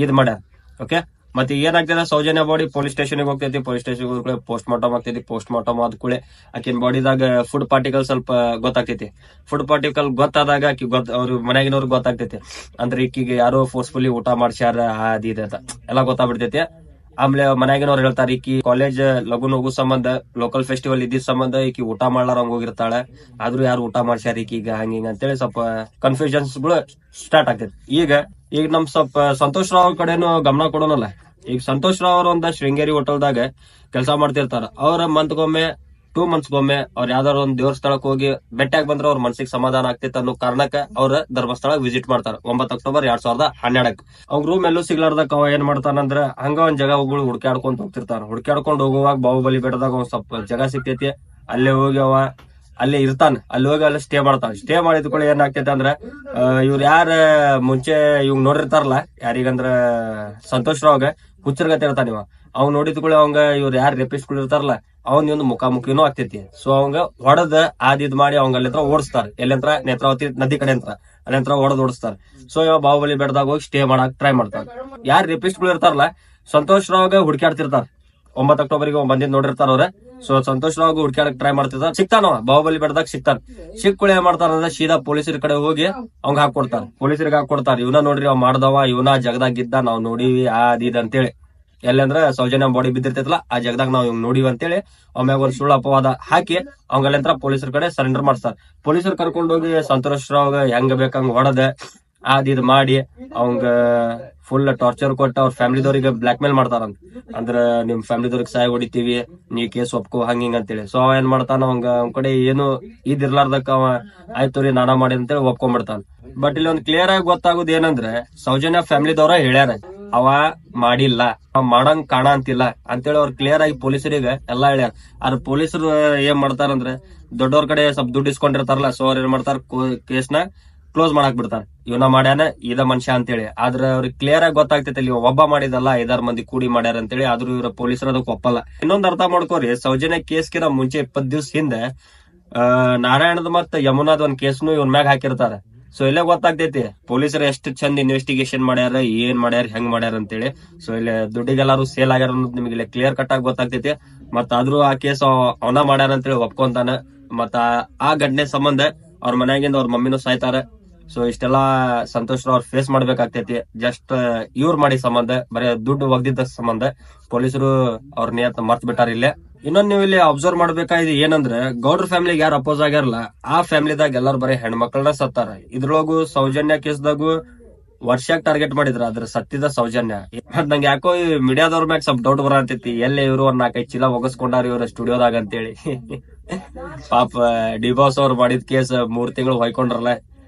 ಇದ್ ಮಾಡ್ಯಾರ. ಓಕೆ, ಮತ್ತೆ ಏನಾಗ್ತದೆ, ಸೌಜನ್ಯ ಬಾಡಿ ಪೊಲೀಸ್ ಸ್ಟೇಷನ್ ಹೋಗ್ತೈತಿ. ಪೊಲೀಸ್ ಸ್ಟೇಷನ್ ಹೋಗ್ಕೊಳ್ಳಿ ಪೋಸ್ಟ್ ಮಾರ್ಟಮ್ ಆಗ್ತೈತಿ. ಪೋಸ್ಟ್ ಮಾರ್ಟಮ್ ಆದ ಕೂಡಲೇ ಆಕಿನ ಬಾಡಿದಾಗ ಫುಡ್ ಪಾರ್ಟಿಕಲ್ ಸ್ವಲ್ಪ ಗೊತ್ತಾಗ್ತೈತಿ. ಫುಡ್ ಪಾರ್ಟಿಕಲ್ ಗೊತ್ತಾದಾಗ ಆಕಿ ಅವ್ರ ಮನ್ಯಾಗಿನವ್ರಿಗೆ ಗೊತ್ತಾಗ್ತೈತಿ. ಅಂದ್ರೆ ಈಕಿಗೆ ಯಾರೋ ಫೋರ್ಸ್ಫುಲಿ ಊಟ ಮಾಡ್ಸ್ಯಾರ ಅದ ಎಲ್ಲ ಗೊತ್ತಾಗ್ಬಿಡ್ತೈತಿ. ಆಮೇಲೆ ಮನ್ಯಾಗಿನವ್ರು ಹೇಳ್ತಾರ ಈಕಿ ಕಾಲೇಜ್ ಲಗುನ್ ಹೋಗೋ ಸಂಬಂಧ ಲೋಕಲ್ ಫೆಸ್ಟಿವಲ್ ಇದ್ದಿದ್ ಸಂಬಂಧ ಈಕಿ ಊಟ ಮಾಡ್ಲಾರಂಗ್ ಹೋಗಿರ್ತಾಳೆ. ಆದ್ರೂ ಯಾರು ಊಟ ಮಾಡ್ಸ್ಯಾರ ಈಕಿಗ ಹಂಗಿಂಗ ಅಂತೇಳಿ ಸ್ವಲ್ಪ ಕನ್ಫ್ಯೂಷನ್ಸ್ ಗಳು ಸ್ಟಾರ್ಟ್ ಆಗ್ತೈತಿ. ಈಗ ನಮ್ ಸ್ವಲ್ಪ ಸಂತೋಷ್ ರಾವ್ ಕಡೆನು ಗಮನ ಕೊಡೋನಲ್ಲ. ಈಗ ಸಂತೋಷ್ ರಾವ್ ಅವ್ರ ಒಂದ ಶೃಂಗೇರಿ ಹೋಟೆಲ್ದಾಗ ಕೆಲಸ ಮಾಡ್ತಿರ್ತಾರ. ಅವ್ರ ಮಂತ್ಗೊಮ್ಮೆ 2 ಮಂತ್ಸ್ಗೊಮ್ಮೆ ಅವ್ರ ಯಾವ್ದಾರ ಒಂದ್ ದೇವ್ರ ಸ್ಥಳಕ್ ಹೋಗಿ ಬೆಟ್ಟಾಗಿ ಬಂದ್ರ ಅವ್ರ ಮನ್ಸಿಗೆ ಸಮಾಧಾನ ಆಗ್ತೈತೆ ಅನ್ನೋ ಕಾರಣಕ್ಕ ಅವ್ರ ಧರ್ಮಸ್ಥಳ ವಿಸಿಟ್ ಮಾಡ್ತಾರ 9 ಅಕ್ಟೋಬರ್ 2012. ಅವ್ರ ರೂಮ್ ಎಲ್ಲೂ ಸಿಗ್ಲಾರ್ದಕ್ ಅವ ಏನ್ ಮಾಡ್ತಾನಂದ್ರ ಹಂಗ ಒಂದ್ ಜಾಗಗಳು ಹುಡ್ಕ್ಯಾಡ್ಕೊಂಡ್ ಹೋಗ್ತಿರ್ತಾರ. ಹುಡ್ಕ್ಯಾಡ್ಕೊಂಡ್ ಹೋಗುವಾಗ ಬಾಹುಬಲಿ ಬೆಟ್ಟದಾಗ ಒಂದ್ ಸ್ವಲ್ಪ ಜಾಗ ಸಿಗ್ತೈತಿ. ಅಲ್ಲೇ ಹೋಗಿ ಅವ ಅಲ್ಲೇ ಇರ್ತಾನ. ಅಲ್ಲಿ ಹೋಗಿ ಅಲ್ಲಿ ಸ್ಟೇ ಮಾಡ್ತಾನ. ಸ್ಟೇ ಮಾಡಿದ ಕೂಡ ಏನಾಗ್ತೈತೆ ಅಂದ್ರ ಇವ್ರ ಯಾರ ಮುಂಚೆ ಇವ್ ನೋಡಿರ್ತಾರಲ್ಲ, ಯಾರಿಗಂದ್ರ ಸಂತೋಷ್ ರಾವ್ಗ ಹುಚ್ಚರ್ಗತೆ ಇರ್ತಾನ ಇವ. ಅವ್ ನೋಡಿದ ಕೂಡ ಅವಂಗ ಇವ್ರ ಯಾರು ರೇಪಿಸ್ಟ್ ಗಳು ಇರ್ತಾರಲ್ಲ ಅವನ್ ಒಂದು ಮುಖಾಮುಖಿನೂ ಆಗ್ತೈತಿ. ಸೊ ಅವಂಗ ಹೊಡೆದ ಇದ್ ಮಾಡಿ ಅವಂಗ ಅಲ್ಲಿಂತ್ರ ಓಡಿಸ್ತಾರ. ಎಲ್ಲಿಂತ್ರ ನೇತ್ರಾವತಿ ನದಿ ಕಡೆ ಅಂತ ಅಲ್ಲಿಂತ್ರ ಹೊಡೆದ್ ಓಡಿಸ್ತಾರ. ಸೊ ಇವ ಬಾಹುಬಲಿ ಬೆಟ್ಟದಾಗ ಹೋಗಿ ಸ್ಟೇ ಮಾಡಕ್ ಟ್ರೈ ಮಾಡ್ತಾರ. ಯಾರು ರೇಪಿಸ್ಟ್ ಗಳು ಇರ್ತಾರಲ್ಲ ಸಂತೋಷ್ ರಾವ್ಗ ಹುಡ್ಕ್ಯಾಡ್ತಿರ್ತಾರ. 9 ಅಕ್ಟೋಬರ್ಗೆ ಬಂದಿದ್ ನೋಡಿರ್ತಾರ ಅವ್ರ. ಸೊ ಸಂತೋಷ್ ರಾವ್ ಹುಡ್ಕ್ಯಾಡಕ್ ಟ್ರೈ ಮಾಡ್ತಿರ್ತಾರ. ಸಿಗ್ತಾನ ಬಾಹುಬಲಿ ಬೆಟ್ಟದಾಗ ಸಿಗ್ತಾನ. ಸಿಕ್ಕುಳ ಏನ್ ಮಾಡ್ತಾರ ಸೀದಾ ಪೊಲೀಸರ ಕಡೆ ಹೋಗಿ ಅವಂಗ ಹಾಕೊಡ್ತಾರ. ಪೊಲೀಸರಿಗೆ ಹಾಕೊಡ್ತಾರ. ಇವನ ನೋಡ್ರಿ ಅವ್ ಮಾಡ್ದವ, ಇವನ ಜಗದಾಗಿದ್ದ, ನಾವ್ ನೋಡಿವಿ ಇದ್ ಅಂತೇಳಿ. ಎಲ್ಲಂದ್ರ ಸೌಜನ್ಯ ಬಾಡಿ ಬಿದ್ದಿರ್ತೈತಲ್ಲ ಆ ಜಗದಾಗ ನಾವ್ ಇವ್ ನೋಡಿವಿ ಅಂತೇಳಿ ಆಮ್ಯಾಗ ಒಂದ್ ಸುಳ್ಳು ಅಪವಾದ ಹಾಕಿ ಅವಂಗಲ್ಲಿಂತ್ರ ಪೊಲೀಸರ ಕಡೆ ಸರೆಂಡರ್ ಮಾಡ್ತಾರ. ಪೊಲೀಸರು ಕರ್ಕೊಂಡ್ ಹೋಗಿ ಸಂತೋಷ್ ರಾವ್ ಹೆಂಗ ಬೇಕಂಗ ಹೊಡೆದ ಇದ್ ಮಾಡಿ ಅವಂಗ ಫುಲ್ ಟಾರ್ಚರ್ ಕೊಟ್ಟ ಅವ್ರ ಫ್ಯಾಮಿಲಿದವ್ರಿಗೆ ಬ್ಲಾಕ್ ಮೇಲ್ ಮಾಡ್ತಾರಂತ. ಅಂದ್ರ ನಿಮ್ ಫ್ಯಾಮಿಲಿದವ್ರಿಗೆ ಸಹಾಯ ಹೊಡಿತೀವಿ, ನೀ ಕೇಸ್ ಒಪ್ಕೋ ಹಂಗಿಂಗ ಅಂತೇಳಿ. ಸೊ ಅವ ಏನ್ ಮಾಡ್ತಾನ, ಅವಂಗ ಅವ್ನ ಕಡೆ ಏನು ಇರ್ಲಾರ್ದಕ್ಕ ಅವ ಆಯ್ತು ರೀ ನಾನಾ ಮಾಡಿ ಅಂತೇಳಿ ಒಪ್ಕೊಂಡ್ಬಿಡ್ತಾನ. ಬಟ್ ಇಲ್ಲಿ ಒಂದ್ ಕ್ಲಿಯರ್ ಆಗಿ ಗೊತ್ತಾಗುದು ಏನಂದ್ರೆ ಸೌಜನ್ಯ ಫ್ಯಾಮಿಲಿದವ್ರ ಹೇಳ್ಯಾರ ಅವ ಮಾಡಿಲ್ಲ, ಅವ ಮಾಡಂಗ್ ಕಾಣ ಅಂತಿಲ್ಲ ಅಂತೇಳಿ ಅವ್ರ ಕ್ಲಿಯರ್ ಆಗಿ ಪೊಲೀಸರಿಗೆ ಎಲ್ಲಾ ಹೇಳ್ಯಾರ. ಆದ್ರೆ ಪೊಲೀಸರು ಏನ್ ಮಾಡ್ತಾರಂದ್ರೆ ದೊಡ್ಡವ್ರ ಕಡೆ ಸ್ವಲ್ಪ ದುಡ್ಡು ಇಸ್ಕೊಂಡಿರ್ತಾರಲ್ಲ, ಸೊ ಅವ್ರ ಏನ್ ಮಾಡ್ತಾರ ಕೇಸ್ನ ಕ್ಲೋಸ್ ಮಾಡಾಕ್ ಬಿಡ್ತಾರ. ಇವನ ಮಾಡ್ಯಾನ ಇದ ಮನುಷ್ಯ ಅಂತೇಳಿ. ಆದ್ರೆ ಅವ್ರಿಗೆ ಕ್ಲಿಯರ್ ಆಗಿ ಗೊತ್ತಾಗ್ತೈತಿ ಇಲ್ಲಿ ಒಬ್ಬ ಮಾಡಿದಲ್ಲ 5-6 ಮಂದಿ ಕೂಡಿ ಮಾಡ್ಯಾರ ಅಂತೇಳಿ. ಆದ್ರೂ ಇವ್ರ ಪೊಲೀಸರು ಅದಕ್ಕೆ ಒಪ್ಪಲ್ಲ. ಇನ್ನೊಂದ್ ಅರ್ಥ ಮಾಡ್ಕೋರಿ, ಸೌಜನ್ಯ ಕೇಸ್ಕಿನ ಮುಂಚೆ 20 ದಿವಸ ಹಿಂದೆ ನಾರಾಯಣದ ಮತ್ತ ಯಮುನಾದ ಒಂದ್ ಕೇಸ್ನು ಇವನ್ ಮ್ಯಾಗ ಹಾಕಿರ್ತಾರ. ಸೊ ಇಲ್ಲೇ ಗೊತ್ತಾಗ್ತೈತಿ ಪೊಲೀಸರು ಎಷ್ಟು ಚಂದ ಇನ್ವೆಸ್ಟಿಗೇಷನ್ ಮಾಡ್ಯಾರ, ಏನ್ ಮಾಡ್ಯಾರ, ಹೆಂಗ್ ಮಾಡ್ಯಾರ ಅಂತೇಳಿ. ಸೊ ಇಲ್ಲಿ ದುಡ್ಡಿಗೆಲ್ಲಾರು ಸೇಲ್ ಆಗ್ಯಾರ ಅನ್ನೋದು ನಿಮಗೆ ಇಲ್ಲಿ ಕ್ಲಿಯರ್ ಕಟ್ ಆಗಿ ಗೊತ್ತಾಗ್ತೈತಿ. ಮತ್ತ ಆದ್ರೂ ಆ ಕೇಸ್ ಅವನ ಮಾಡ್ಯಾರ ಅಂತೇಳಿ ಒಪ್ಕೊಂತಾನ. ಮತ್ತ ಆ ಘಟನೆ ಸಂಬಂಧ ಅವ್ರ ಮನ್ಯಾಗಿಂದ ಅವ್ರ ಮಮ್ಮಿನೂ ಸಾಯ್ತಾರ. ಸೊ ಇಷ್ಟೆಲ್ಲಾ ಸಂತೋಷ್ ರಾವ್ ಫೇಸ್ ಮಾಡ್ಬೇಕಾಗ್ತೈತಿ. ಜಸ್ಟ್ ಇವ್ರ ಮಾಡಿ ಸಂಬಂಧ, ಬರೀ ದುಡ್ಡು ಒಗ್ದಿದ್ದ ಸಂಬಂಧ ಪೊಲೀಸರು ಅವ್ರ ನಿಯತ್ ಮರ್ತ್ ಬಿಟ್ಟಾರ. ಇಲ್ಲೇ ಇನ್ನೊಂದ್ ನೀವು ಇಲ್ಲಿ ಅಬ್ಸರ್ವ್ ಮಾಡ್ಬೇಕಾಗಿದೆ ಏನಂದ್ರೆ, ಗೌಡ್ರ ಫ್ಯಾಮಿಲಿಗೆ ಯಾರು ಅಪೋಸ್ ಆಗ್ಯಾರಲ್ಲ ಆ ಫ್ಯಾಮಿಲಿದಾಗ ಎಲ್ಲಾರು ಬರೀ ಹೆಣ್ಮಕ್ಳನ್ನ ಸತ್ತಾರ. ಇದ್ರೊಳಗು ಸೌಜನ್ಯ ಕೇಸ್ದಾಗು ವರ್ಷಕ್ಕೆ ಟಾರ್ಗೆಟ್ ಮಾಡಿದ್ರ, ಅದ್ರ ಸತ್ತಿದ ಸೌಜನ್ಯ. ಮತ್ ನಂಗೆ ಯಾಕೋ ಈ ಮೀಡಿಯಾದವ್ರ ಮ್ಯಾಗ ಸ್ವಲ್ಪ ಡೌಟ್ ಬರತೈತಿ, ಎಲ್ಲೇ ಇವ್ರು ಒಂದ್ 4-5 ಚೀಲ ಒಗಸ್ಕೊಂಡಾರ ಇವ್ರ ಸ್ಟುಡಿಯೋದಾಗ ಅಂತೇಳಿ. ಪಾಪ ಡಿಬಾಸ್ ಅವ್ರು ಮಾಡಿದ ಕೇಸ್ 3 ತಿಂಗಳು ಹೊಯ್ಕೊಂಡ್ರಲ್ಲ,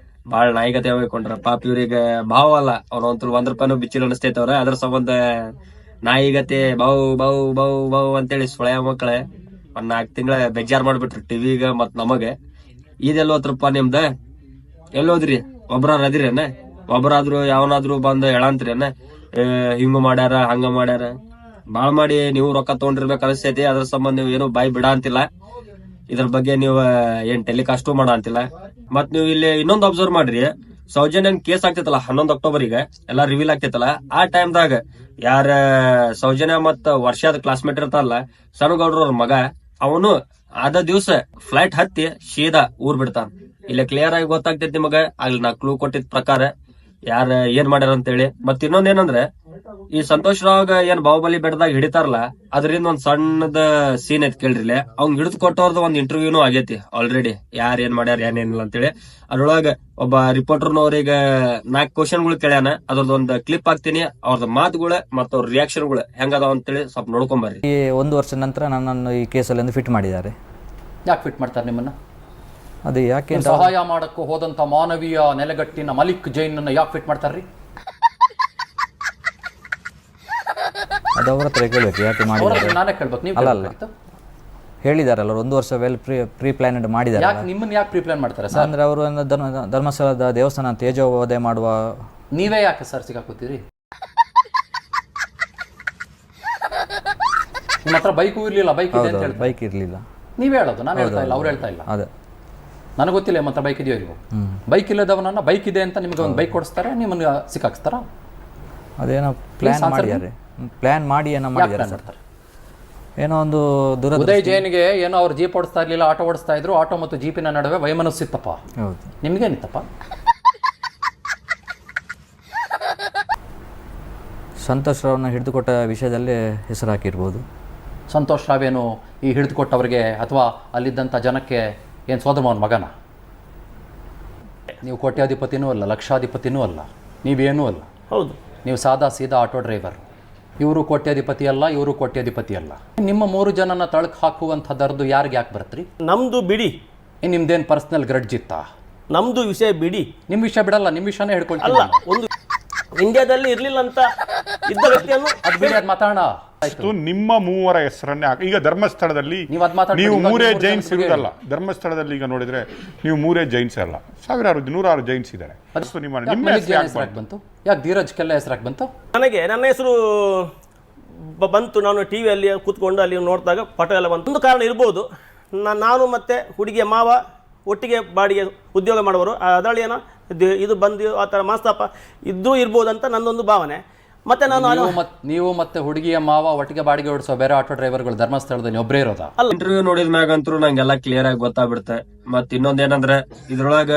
ಬಾಳ ನಾಯಿಗತೆ ಹೊಯ್ಕೊಂಡ್ರ. ಪಾಪ ಇವ್ರಿಗೆ ಭಾವ ಅಲ್ಲ, ಅವ್ರಂತೂ ₹1 ಬಿಚ್ಚಿಲ್ ಅನಿಸ್ತೈತವ್ರ. ಅದ್ರ ಸಂಬಂಧ ನಾಯಿಗತೆ ಬೌ ಬೌ ಬೌ ಬೌ ಅಂತೇಳಿ ಸುಳ್ಯ ಮಕ್ಕಳ 4 ತಿಂಗಳ ಬೇಜಾರ್ ಮಾಡ್ಬಿಟ್ರಿ ಟಿವಿಗ ಮತ್ ನಮಗೆ. ಇದೆಲ್ಲೋತ್ರಪ್ಪ ನಿಮ್ದ, ಎಲ್ಲೋದ್ರಿ? ಒಬ್ರಾರ ಅದಿರೇನ? ಒಬ್ರಾದ್ರು ಯಾವನಾದ್ರು ಬಂದ್ ಹೇಳಂತ್ರೇನ ಹಿಂಗ ಮಾಡ್ಯಾರ ಹಂಗ ಮಾಡ್ಯಾರ? ಬಾಳ್ ಮಾಡಿ ನೀವು ರೊಕ್ಕ ತಗೊಂಡಿರ್ಬೇಕು ಅನಿಸ್ತೈತಿ. ಅದ್ರ ಸಂಬಂಧ ನೀವು ಏನು ಬಾಯಿ ಬಿಡ ಅಂತಿಲ್ಲ, ಇದ್ರ ಬಗ್ಗೆ ನೀವು ಏನ್ ಟೆಲಿಕಾಸ್ಟು ಮಾಡ ಅಂತಿಲ್ಲ. ಮತ್ ನೀವು ಇಲ್ಲಿ ಇನ್ನೊಂದು ಅಬ್ಸರ್ವ್ ಮಾಡ್ರಿ, ಸೌಜನ್ಯನ್ ಕೇಸ್ ಆಗ್ತೈತಲ್ಲ 11 ಅಕ್ಟೋಬರ್ಗೆ ಎಲ್ಲಾ ರಿವೀಲ್ ಆಗ್ತೈತಲ್ಲ, ಆ ಟೈಮ್ದಾಗ ಯಾರ ಸೌಜನ್ಯ ಮತ್ ವರ್ಷದ ಕ್ಲಾಸ್ಮೇಟ್ ಇರ್ತಾರಲ್ಲ ಸಣ್ಣಗೌಡ್ರ ಮಗ, ಅವನು ಆದ ದಿವ್ಸ ಫ್ಲೈಟ್ ಹತ್ತಿ ಸೀದಾ ಊರ್ ಬಿಡ್ತಾನ. ಇಲ್ಲಿ ಕ್ಲಿಯರ್ ಆಗಿ ಗೊತ್ತಾಗ್ತೈತಿ ನಿಮಗ. ಅಲ್ಲಿ ನಾ ಕ್ಲೂ ಕೊಟ್ಟಿದ್ ಪ್ರಕಾರ ಯಾರ ಏನ್ ಮಾಡ್ಯಾರ ಅಂತೇಳಿ. ಮತ್ ಇನ್ನೊಂದೇನಂದ್ರೆ, ಈ ಸಂತೋಷ್ ರಾವ್ ಏನ್ ಬಾಹುಬಲಿ ಬೆಟ್ಟದಾಗ ಹಿಡಿತಾರಲ್ಲ, ಅದರಿಂದ ಒಂದ್ ಸಣ್ಣದ ಸೀನ್ ಐತ್ ಕೇಳ್ರಿ. ಅವ್ನ್ ಹಿಡಿದು ಕೊಟ್ಟವ್ರದ್ದು ಒಂದ್ ಇಂಟರ್ವ್ಯೂನು ಆಗೇತಿ ಆಲ್ರೆಡಿ, ಯಾರ್ ಏನ್ ಮಾಡ್ಯಾರ ಏನೇನಿಲ್ಲ ಅಂತೇಳಿ. ಅದ್ರೊಳಗ ಒಬ್ಬ ರಿಪೋರ್ಟರ್ನವ್ರಿಗೆ 4 ಕ್ವಶನ್ಗಳು ಕೇಳ್ಯಾನ. ಅದ್ರದ್ದೊಂದು ಕ್ಲಿಪ್ ಹಾಕ್ತೀನಿ, ಅವ್ರದ್ದು ಮಾತುಗಳು ಮತ್ತು ಅವ್ರ ರಿಯಾಕ್ಷನ್ಗಳು ಹೆಂಗದಾವ ಅಂತೇಳಿ ಸ್ವಲ್ಪ ನೋಡ್ಕೊಂಬರ್ರಿ. ಈ 1 ವರ್ಷ ನಂತರ ನನ್ನನ್ನು ಈ ಕೇಸಲ್ಲಿ ಒಂದು ಫಿಟ್ ಮಾಡಿದ್ದಾರೆ. ಯಾಕೆ ಫಿಟ್ ಮಾಡ್ತಾರೆ ನಿಮ್ಮನ್ನ? ಅದು ಯಾಕೆ ಅಂತ ಸಹಾಯ ಮಾಡಕ್ಕೂ ಹೋದಂತ ಮಾನವೀಯ ನೆಲೆಗಟ್ಟಿನ ಮಲಿಕ್ ಜೈನ್ ಯಾಕೆ ಫಿಟ್ ಮಾಡ್ತಾರ್ರಿ? ಅದು ಅವ್ರ ಹತ್ರ ಕೇಳಬೇಕು ಯಾಕೆ ಮಾಡಿದ್ದಾರೆ. ನಾನೇ ಕೇಳ್ಬೇಕು, ನೀವು ಅಲ್ಲ ಹೇಳಿದಾರಲ್ಲ 1 ವರ್ಷ ಪ್ರೀ ಪ್ಲಾನೆಡ್ ಮಾಡಿದ್ದಾರೆ. ಯಾಕೆ ನಿಮ್ಮನ್ನ ಯಾಕೆ ಪ್ರೀ ಪ್ಲಾನ್ ಮಾಡ್ತಾರೆ ಸರ್? ಅಂದ್ರೆ ಅವರು ಧರ್ಮಸ್ಥಳದ ದೇವಸ್ಥಾನ ತೇಜೋವಧೆ ಮಾಡುವ. ನೀವೇ ಯಾಕೆ ಸರ್ ಸಿಗಾಕೋತೀರಿ? ನಿಮ್ಮ ಹತ್ರ ಬೈಕು ಇರ್ಲಿಲ್ಲ, ಬೈಕ್ ಇದೆ ಅಂತ ಹೇಳ್ತಾರೆ. ಬೈಕ್ ಇರ್ಲಿಲ್ಲ, ನೀವೇ ಹೇಳೋದು, ನಾನು ಹೇಳ್ತಾ ಇಲ್ಲ, ಅವ್ರು ಹೇಳ್ತಾ ಇಲ್ಲ. ಅದೇ ನನಗೆ ಗೊತ್ತಿಲ್ಲ ನಿಮ್ಮ ಹತ್ರ ಬೈಕ್ ಇದೆಯೋ ಇಲ್ವೋ. ಬೈಕ್ ಇಲ್ಲದವನನ್ನ ಬೈಕ್ ಇದೆ ಅಂತ ನಿಮಗೆ ಒಂದು ಬೈಕ್ ಕೊಡಿಸ್ತಾರೆ, ನಿಮ್ಮನ್ನ ಸಿಕ್ಕಾಕ್ಸ್ತಾರ? ಅದೇನೋ ಪ್ಲಾನ್ ಮಾಡಿದ್ದಾರೆ, ಪ್ಲಾನ್ ಮಾಡಿ ಏನೋ ಮಾಡಿದ್ದಾರೆ ಸರ್. ಏನೋ ಒಂದು ಉದಯ್ ಜೈನ್ಗೆ ಏನೋ ಅವ್ರು ಜೀಪ್ ಓಡಿಸ್ತಾ ಇರ್ಲಿಲ್ಲ, ಆಟೋ ಓಡಿಸ್ತಾ ಇದ್ರು. ಆಟೋ ಮತ್ತು ಜೀಪಿನ ನಡುವೆ ವೈಮನಸ್ಸಿತ್ತಪ್ಪ. ಹೌದು, ನಿಮ್ಗೇನಿತ್ತಪ್ಪ? ಸಂತೋಷ್ ರಾವ್ನ ಹಿಡಿದುಕೊಟ್ಟ ವಿಷಯದಲ್ಲಿ ಹೆಸರು ಹಾಕಿರ್ಬೋದು. ಸಂತೋಷ್ ರಾವ್ ಏನು ಈ ಹಿಡಿದುಕೊಟ್ಟವ್ರಿಗೆ ಅಥವಾ ಅಲ್ಲಿದ್ದಂಥ ಜನಕ್ಕೆ ಏನು ಸೋದರಮ್ಮನ ಮಗನ? ನೀವು ಕೋಟ್ಯಾಧಿಪತಿನೂ ಅಲ್ಲ, ಲಕ್ಷಾಧಿಪತಿನೂ ಅಲ್ಲ, ನೀವೇನೂ ಅಲ್ಲ. ಹೌದು, ನೀವು ಸಾದಾ ಸೀದಾ ಆಟೋ ಡ್ರೈವರ್. ಇವರು ಕೋಟ್ಯಾಧಿಪತಿ ಅಲ್ಲ, ಇವರು ಕೋಟ್ಯಾಧಿಪತಿ ಅಲ್ಲ. ನಿಮ್ಮ 3 ಜನನ ತಳಕ್ ಹಾಕುವಂಥದ್ದರದ್ದು ಯಾರಿಗೆ ಯಾಕೆ ಬರುತ್ತ್ರಿ? ನಮ್ದು ಬಿಡಿ, ನಿಮ್ದೇನು ಪರ್ಸನಲ್ ಗ್ರಡ್ಜ್ ಇತ್ತಾ? ನಮ್ದು ವಿಷಯ ಬಿಡಿ. ನಿಮ್ಮ ವಿಷಯ ಬಿಡಲ್ಲ, ನಿಮ್ಮ ವಿಷಯನೇ ಅಲ್ಲ, ಹಿಡ್ಕೊಳ್ತಿಲ್ಲ. ಒಂದು ಇಂಡಿಯಾದಲ್ಲಿ ಇರ್ಲಿಲ್ಲ ಅಂತ ಇದ್ದ ವ್ಯಕ್ತಿಯನ್ನು ಅದು ಬಿಡಿ, ಅದು ಮಾತಾಡೋಣ. ನಿಮ್ಮ 3 ಹೆಸರನ್ನೇ ಈಗ ಧರ್ಮಸ್ಥಳದಲ್ಲಿ ನೀವು ಅದ್ ಮಾತಾಡ್ಬೇಡಿ. ನೀವು ಇವಾಗ 3 ಮೂರು ಜೈನ್ಸ್ ಜನ ಇರುವುದಲ್ಲ. ಧರ್ಮಸ್ಥಳದಲ್ಲಿ ಈಗ ನೋಡಿದ್ರೆ ನೀವು 3 ಜೈನ್ಸ್ ಅಲ್ಲ, ಸಾವಿರಾರು 100 ಜೈನ್ಸ್ ಇದ್ದಾರೆ. ನಿಮ್ಮ ಹೆಸರು ಯಾಕೆ ಹೆಸರಾಗಿ ಬಂತು? ಯಾಕೆ ಧೀರಜ್ ಕೆಲ್ಲ ಹೆಸರಾಗಿ ಬಂತು? ನನಗೆ ನನ್ನ ಹೆಸರು ಬಂತು. ನಾನು ಟಿವಿಯಲ್ಲಿ ಕೂತ್ಕೊಂಡು ಅಲ್ಲಿ ನೋಡಿದಾಗ ಪಟ ಎಲ್ಲ ಬಂತು. ಒಂದು ಕಾರಣ ಇರ್ಬೋದು, ನಾನು ಮತ್ತೆ ಹುಡುಗಿಯ ಮಾವ ಒಟ್ಟಿಗೆ ಬಾಡಿಗೆ ಉದ್ಯೋಗ ಮಾಡುವರು. ಅದರಲ್ಲಿ ಏನೋ ಇದು ಬಂದು ಆ ಥರ ಮಾಸ್ತಾಪ ಇದ್ದೂ ಇರ್ಬೋದು ಅಂತ ನನ್ನೊಂದು ಭಾವನೆ. ಮತ್ತೆ ನೀವು ಮತ್ತೆ ಹುಡುಗಿಯ ಮಾವ ಒಟ್ಟಿಗೆ ಬಾಡಿಗೆ ಓಡಿಸೋ ಬೇರೆ ಆಟೋ ಡ್ರೈವರ್ಗಳು ಧರ್ಮಸ್ಥಳದಲ್ಲಿ ಒಬ್ಬರೇ ಇರೋದಾ? ಇಂಟರ್ವ್ಯೂ ನೋಡಿದ ಮ್ಯಾಗಂತೂ ನಂಗೆಲ್ಲ ಕ್ಲಿಯರ್ ಆಗಿ ಗೊತ್ತಾಗ್ಬಿಡುತ್ತೆ. ಮತ್ ಇನ್ನೊಂದೇನಂದ್ರೆ, ಇದ್ರೊಳಗ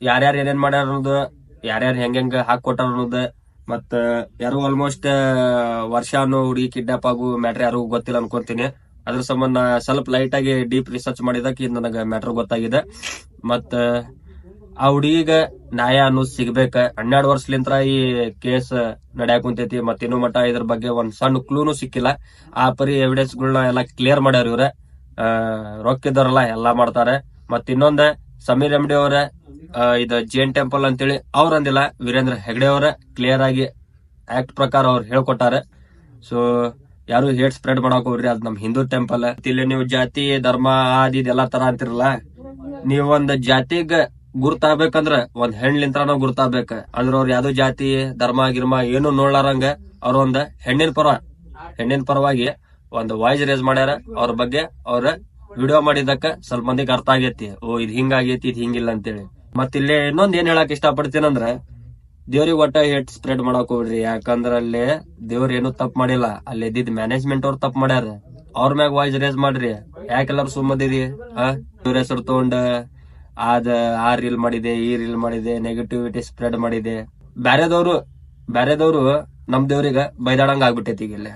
ಯಾರ್ಯಾರು ಏನೇನ್ ಮಾಡ್ಯಾರ ಅನ್ನೋದು, ಯಾರ್ಯಾರು ಹೆಂಗ ಹಾಕೊಟ್ಟಾರ ಅನ್ನೋದು, ಮತ್ತ ಯಾರು ಆಲ್ಮೋಸ್ಟ್ ವರ್ಷ ಅನ್ನೋ ಹುಡುಗಿ ಕಿಡ್ನಾಪ್ ಆಗು ಮ್ಯಾಟ್ರ್ ಯಾರಿಗೂ ಗೊತ್ತಿಲ್ಲ ಅನ್ಕೊಂತೀನಿ. ಅದ್ರ ಸಂಬಂಧ ಸ್ವಲ್ಪ ಲೈಟ್ ಆಗಿ ಡೀಪ್ ರಿಸರ್ಚ್ ಮಾಡಿದಕ್ಕೆ ಇದು ನನಗೆ ಮ್ಯಾಟ್ರ್ ಗೊತ್ತಾಗಿದೆ. ಮತ್ತ ಆ ಹುಡುಗಿಗ ನ್ಯಾಯ ಅನ್ನೋದು ಸಿಗ್ಬೇಕ. 12 ವರ್ಷಲಿಂತ್ರ ಈ ಕೇಸ್ ನಡೆಯಾಕ ಕುಂತೈತಿ. ಮತ್ ಇನ್ನೂ ಮಟ್ಟ ಇದ್ರ ಬಗ್ಗೆ ಒಂದ್ ಸಣ್ಣ ಕ್ಲೂನು ಸಿಕ್ಕಿಲ್ಲ. ಆ ಪರಿ ಎವಿಡೆನ್ಸ್ ಗಳನ್ನ ಎಲ್ಲಾ ಕ್ಲಿಯರ್ ಮಾಡ್ಯಾರ ಇವ್ರ. ರೊಕ್ಕಿದಾರಲ್ಲ ಎಲ್ಲಾ ಮಾಡ್ತಾರೆ. ಮತ್ ಇನ್ನೊಂದ ಸಮೀರ್ ಎಮ್ಡಿ ಅವರ ಇದು ಜೈನ್ ಟೆಂಪಲ್ ಅಂತೇಳಿ ಅವ್ರ ಅಂದಿಲ್ಲ, ವೀರೇಂದ್ರ ಹೆಗ್ಡೆ ಅವರ ಕ್ಲಿಯರ್ ಆಗಿ ಆಕ್ಟ್ ಪ್ರಕಾರ ಅವ್ರು ಹೇಳ್ಕೊಟ್ಟಾರ. ಸೊ ಯಾರು ಹೇಟ್ ಸ್ಪ್ರೆಡ್ ಮಾಡಕ್ ಹೋಗ್ರಿ, ಅದ್ ನಮ್ ಹಿಂದೂ ಟೆಂಪಲ್. ಇಲ್ಲಿ ನೀವು ಜಾತಿ ಧರ್ಮ ಆದಿ ಇದೆಲ್ಲಾ ತರ ಅಂತಿರಲ್ಲ, ನೀವೊಂದ್ ಜಾತಿಗ ಗುರ್ತಾಗ್ಬೇಕಂದ್ರ ಒಂದ್ ಹೆಣ್ಲಿಂತ್ರ ನಾವ್ ಗುರ್ತಾಗ್ಬೇಕ. ಅಂದ್ರ ಅವ್ರ ಯಾವ್ದೋ ಜಾತಿ ಧರ್ಮ ಗಿರ್ಮ ಏನು ನೋಡ್ಲಾರಂಗ ಅವ್ರ ಒಂದ್ ಹೆಣ್ಣಿನ ಪರವಾಗಿ ಒಂದ್ ವಾಯ್ಸ್ ರೇಸ್ ಮಾಡ್ಯಾರ. ಅವ್ರ ಬಗ್ಗೆ ಅವ್ರ ವಿಡಿಯೋ ಮಾಡಿದಕ್ಕ ಸ್ವಲ್ಪ ಮಂದಿಗೆ ಅರ್ಥ ಆಗೈತಿ, ಓ ಇದ್ ಹಿಂಗಾಗೈತಿ, ಇದ್ ಹಿಂಗಿಲ್ಲ ಅಂತೇಳಿ. ಮತ್ ಇಲ್ಲಿ ಇನ್ನೊಂದ್ ಏನ್ ಹೇಳಕ್ ಇಷ್ಟಪಡ್ತೀನಂದ್ರ ದೇವ್ರಿಗೆ ಒಟ್ಟ ಹೇಟ್ ಸ್ಪ್ರೆಡ್ ಮಾಡಕ್ ಹೋಗ್ರಿ. ಯಾಕಂದ್ರ ಅಲ್ಲಿ ದೇವ್ರ ಏನು ತಪ್ಪು ಮಾಡಿಲ್ಲ, ಅಲ್ಲಿ ಇದ್ದಿದ್ ಮ್ಯಾನೇಜ್ಮೆಂಟ್ ಅವ್ರು ತಪ್ಪು ಮಾಡ್ಯಾರ. ಅವ್ರ ಮ್ಯಾಗ ವಾಯ್ಸ್ ರೇಸ್ ಮಾಡ್ರಿ. ಯಾಕೆಲ್ಲಾರು ಸುಮ್ಮದಿರಿ? ಇವ್ರ ಹೆಸರು ತಗೊಂಡ ಆ ರೀಲ್ ಮಾಡಿದೆ, ಈ ರೀಲ್ ಮಾಡಿದೆ, ನೆಗೆಟಿವಿಟಿ ಸ್ಪ್ರೆಡ್ ಮಾಡಿದೆ. ಬ್ಯಾರೆದವ್ರು ನಮ್ ದೇವ್ರಿಗ ಬೈದಾಡಂಗ ಆಗ್ಬಿಟ್ಟೈತಿ ಈಗ ಇಲ್ಲಿ.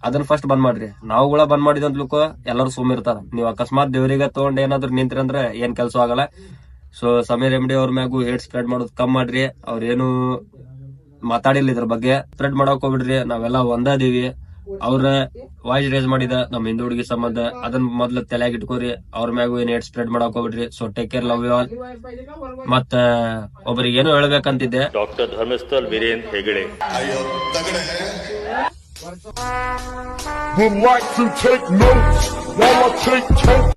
ಅದನ್ನ ಫಸ್ಟ್ ಬಂದ್ ಮಾಡ್ರಿ. ನಾವುಗಳ ಬಂದ್ ಮಾಡಿದಂತ್ಲುಕೋ ಎಲ್ಲಾರು ಸುಮ್ಮಿರ್ತಾರ. ನೀವ್ ಅಕಸ್ಮಾತ್ ದೇವ್ರಿಗ ತಗೊಂಡ್ ಏನಾದ್ರು ನಿಂತ್ರಿ ಅಂದ್ರ ಏನ್ ಕೆಲ್ಸ ಆಗಲ್ಲ. ಸೊ ಸಮೀರ್ ರೆಮಿಡಿ ಅವ್ರ ಮ್ಯಾಗು ಹೇಟ್ ಸ್ಪ್ರೆಡ್ ಮಾಡೋದ್ ಕಮ್ ಮಾಡ್ರಿ. ಅವ್ರೇನು ಮಾತಾಡಿಲ್ಲ ಇದ್ರ ಬಗ್ಗೆ. ಸ್ಪ್ರೆಡ್ ಮಾಡಕ್ ಹೋಗ್ಬಿಡ್ರಿ. ನಾವೆಲ್ಲ ಒಂದದೀವಿ. ಅವ್ರ ವಾಯ್ಸ್ ರೇಸ್ ಮಾಡಿದ ನಮ್ ಹಿಂದೂ ಹುಡುಗಿ ಸಂಬಂಧ ಅದನ್ನ ಮೊದ್ಲು ತಲೆಯಾಗ ಇಟ್ಕೋರಿ. ಅವ್ರ ಮ್ಯಾಗು ಏನ್ ಹೇಟ್ ಸ್ಪ್ರೆಡ್ ಮಾಡಕ್ ಹೋಗ್ಬಿಡ್ರಿ. So take care, love you all. ಮತ್ತ ಒಬ್ಬರಿಗೆ ಏನೋ ಹೇಳ್ಬೇಕಂತಿದ್ದೆ. Doctor Dharmasthala Veerendra Heggade. Would like to take notes while I take